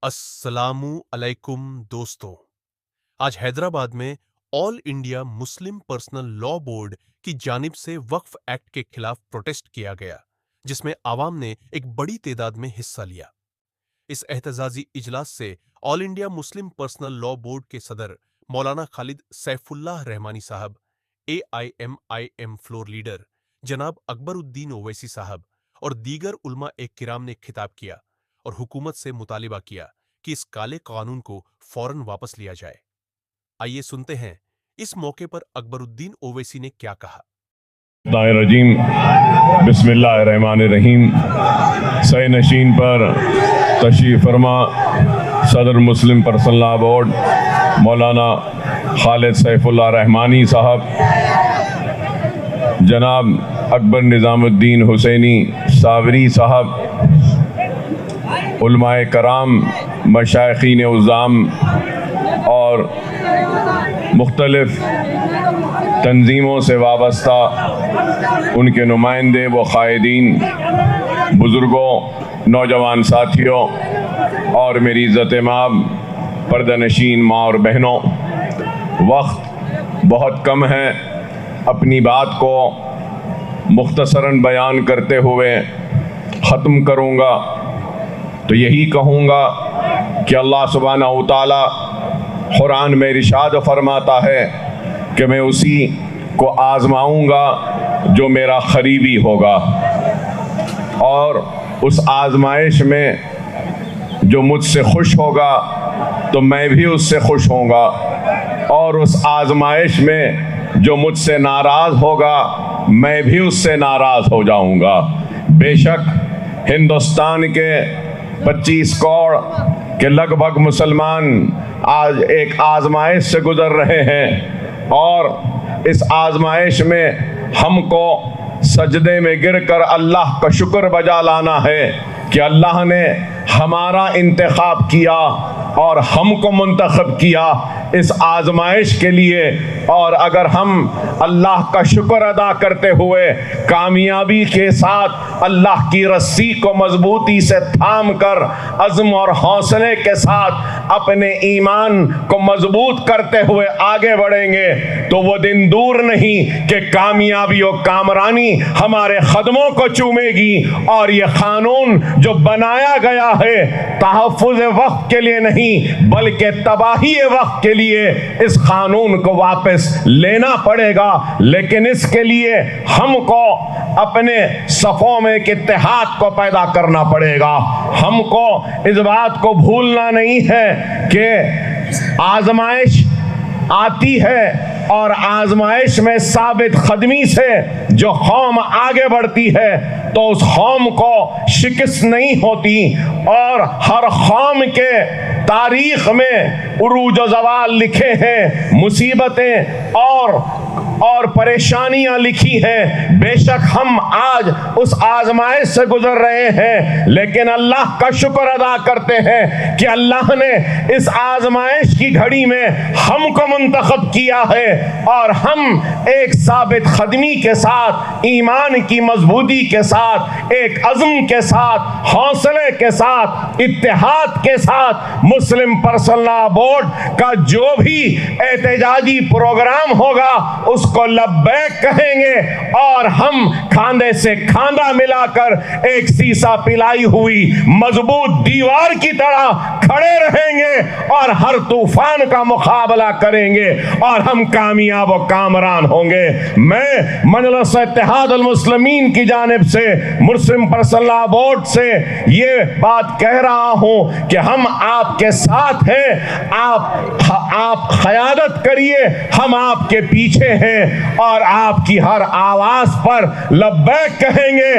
السلام علیکم دوستوں، آج حیدرآباد میں آل انڈیا مسلم پرسنل لا بورڈ کی جانب سے وقف ایکٹ کے خلاف پروٹیسٹ کیا گیا، جس میں عوام نے ایک بڑی تعداد میں حصہ لیا۔ اس احتجاجی اجلاس سے آل انڈیا مسلم پرسنل لا بورڈ کے صدر مولانا خالد سیف اللہ رحمانی صاحب، AIM فلور لیڈر جناب اکبر الدین اویسی صاحب اور دیگر علماء کرام نے خطاب کیا اور حکومت سے مطالبہ کیا کہ اس کالے قانون کو فوراً واپس لیا جائے۔ آئیے سنتے ہیں اس موقع پر اکبر الدین اویسی نے کیا کہا۔ الرجیم بسم اللہ الرحمن الرحیم۔ صحیح نشین پر تشریف فرما صدر مسلم پرسنل لا بورڈ مولانا خالد سیف اللہ رحمانی صاحب، جناب اکبر نظام الدین حسینی صابری صاحب، علماء کرام، مشائخین عظام اور مختلف تنظیموں سے وابستہ ان کے نمائندے و قائدین، بزرگوں، نوجوان ساتھیوں اور میری عزت مآب پردہ نشین ماں اور بہنوں، وقت بہت کم ہے، اپنی بات کو مختصراً بیان کرتے ہوئے ختم کروں گا تو یہی کہوں گا کہ اللہ سبحانہ و تعالی قرآن میں ارشاد فرماتا ہے کہ میں اسی کو آزماؤں گا جو میرا قریبی ہوگا، اور اس آزمائش میں جو مجھ سے خوش ہوگا تو میں بھی اس سے خوش ہوں گا، اور اس آزمائش میں جو مجھ سے ناراض ہوگا میں بھی اس سے ناراض ہو جاؤں گا۔ بے شک ہندوستان کے 25 کروڑ کے لگ بھگ مسلمان آج ایک آزمائش سے گزر رہے ہیں، اور اس آزمائش میں ہم کو سجدے میں گر کر اللہ کا شکر بجا لانا ہے کہ اللہ نے ہمارا انتخاب کیا اور ہم کو منتخب کیا اس آزمائش کے لیے، اور اگر ہم اللہ کا شکر ادا کرتے ہوئے کامیابی کے ساتھ اللہ کی رسی کو مضبوطی سے تھام کر عزم اور حوصلے کے ساتھ اپنے ایمان کو مضبوط کرتے ہوئے آگے بڑھیں گے تو وہ دن دور نہیں کہ کامیابی و کامرانی ہمارے قدموں کو چومے گی، اور یہ قانون جو بنایا گیا ہے تحفظ وقت کے لیے نہیں بلکہ تباہی وقت کے لیے اس قانون کو واپس لینا پڑے گا۔ لیکن اس کے لیے ہم کو اپنے صفوں میں ایک اتحاد کو پیدا کرنا پڑے گا۔ ہم کو اس بات کو بھولنا نہیں ہے کہ آزمائش آتی ہے، اور آزمائش میں ثابت قدمی سے جو قوم آگے بڑھتی ہے تو اس قوم کو شکست نہیں ہوتی، اور ہر قوم کے تاریخ میں عروج و زوال لکھے ہیں، مصیبتیں اور پریشانیاں لکھی ہیں۔ بے شک ہم آج اس آزمائش سے گزر رہے ہیں، لیکن اللہ کا شکر ادا کرتے ہیں کہ اللہ نے اس آزمائش کی گھڑی میں ہم کو منتخب کیا ہے، اور ہم ایک ثابت قدمی کے ساتھ، ایمان کی مضبوطی کے ساتھ، ایک عزم کے ساتھ، حوصلے کے ساتھ، اتحاد کے ساتھ مسلم پرسنل لا بورڈ کا جو بھی احتجاجی پروگرام ہوگا اس کو لبیک کہیں گے، اور ہم کھاندے سے کھاندہ ملا کر ایک سیسا پلائی ہوئی مضبوط دیوار کی طرح کھڑے رہیں گے اور ہر طوفان کا مقابلہ کریں گے، اور ہم کامیاب و کامران ہوں گے۔ میں مجلس اتحاد المسلمین کی جانب سے مسلم پرسنل لا بورڈ سے یہ بات کہہ رہا ہوں کہ ہم آپ کے ساتھ ہیں، آپ قیادت کریے، ہم آپ کے پیچھے ہیں، اور آپ کی ہر آواز پر لبیک کہیں گے،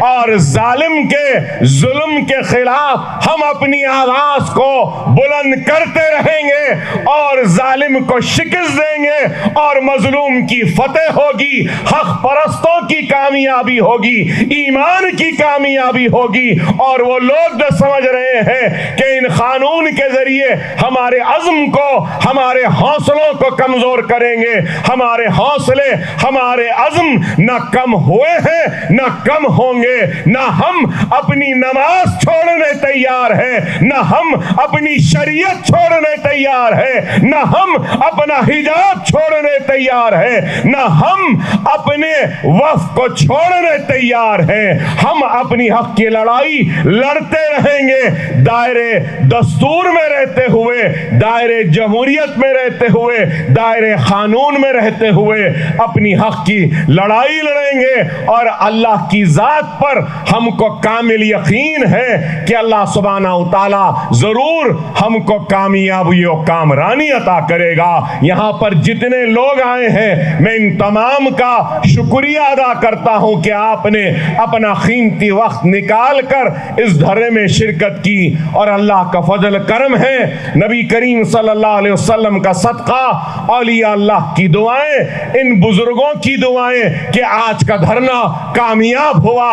اور ظالم کے ظلم کے خلاف ہم اپنی آواز کو بلند کرتے رہیں گے، اور ظالم کو شکست دیں گے، اور مظلوم کی فتح ہوگی، حق پرستوں کی کامیابی ہوگی، ایمان کی کامیابی ہوگی، اور وہ لوگ جو سمجھ رہے ہیں کہ ان قانون کے ذریعے ہمارے عزم کو، ہمارے حوصلوں کو کمزور کریں گے، ہمارے حوصلوں حوصلے ہمارے عزم نہ کم ہوئے ہیں نہ کم ہوں گے. نہ ہم اپنی نماز چھوڑنے تیار ہیں, نہ ہم اپنی شریعت چھوڑنے تیار ہیں, نہ ہم اپنا حجاب چھوڑنے تیار ہیں, نہ ہم اپنے وقف کو چھوڑنے تیار ہیں. ہم اپنی حق کی لڑائی لڑتے رہیں گے, دائرے دستور میں رہتے ہوئے, دائرے جمہوریت میں رہتے ہوئے, دائرے قانون میں رہتے ہوئے اپنی حق کی لڑائی لڑیں گے. اور اللہ کی ذات پر ہم کو کامل یقین ہے کہ اللہ سبحانہ وتعالی ضرور ہم کو کامیابی و کامرانی عطا کرے گا. یہاں پر جتنے لوگ آئے ہیں میں ان تمام کا شکریہ ادا کرتا ہوں کہ آپ نے اپنا قیمتی وقت نکال کر اس دھرنے میں شرکت کی, اور اللہ کا فضل کرم ہے, نبی کریم صلی اللہ علیہ وسلم کا صدقہ, اولیاء اللہ کی دعائیں, ان بزرگوں کی دعائیں کہ آج کا دھرنا کامیاب ہوا.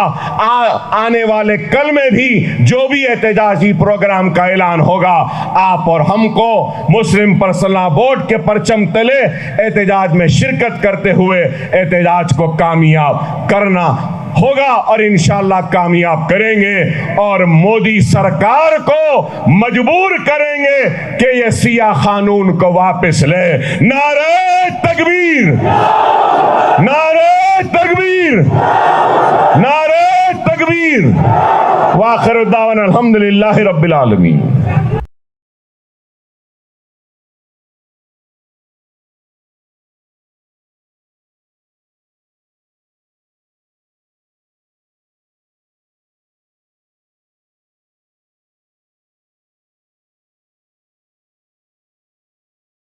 آنے والے کل میں بھی جو بھی احتجاجی پروگرام کا اعلان ہوگا آپ اور ہم کو مسلم پرسنل لا بورڈ کے پرچم تلے احتجاج میں شرکت کرتے ہوئے احتجاج کو کامیاب کرنا ہوگا, اور انشاءاللہ کامیاب کریں گے, اور مودی سرکار کو مجبور کریں گے کہ یہ سیاہ قانون کو واپس لے. نعرہ تکبیر, نعرہ تکبیر, نعرہ تکبیر. وآخر دعوانا الحمدللہ رب العالمین.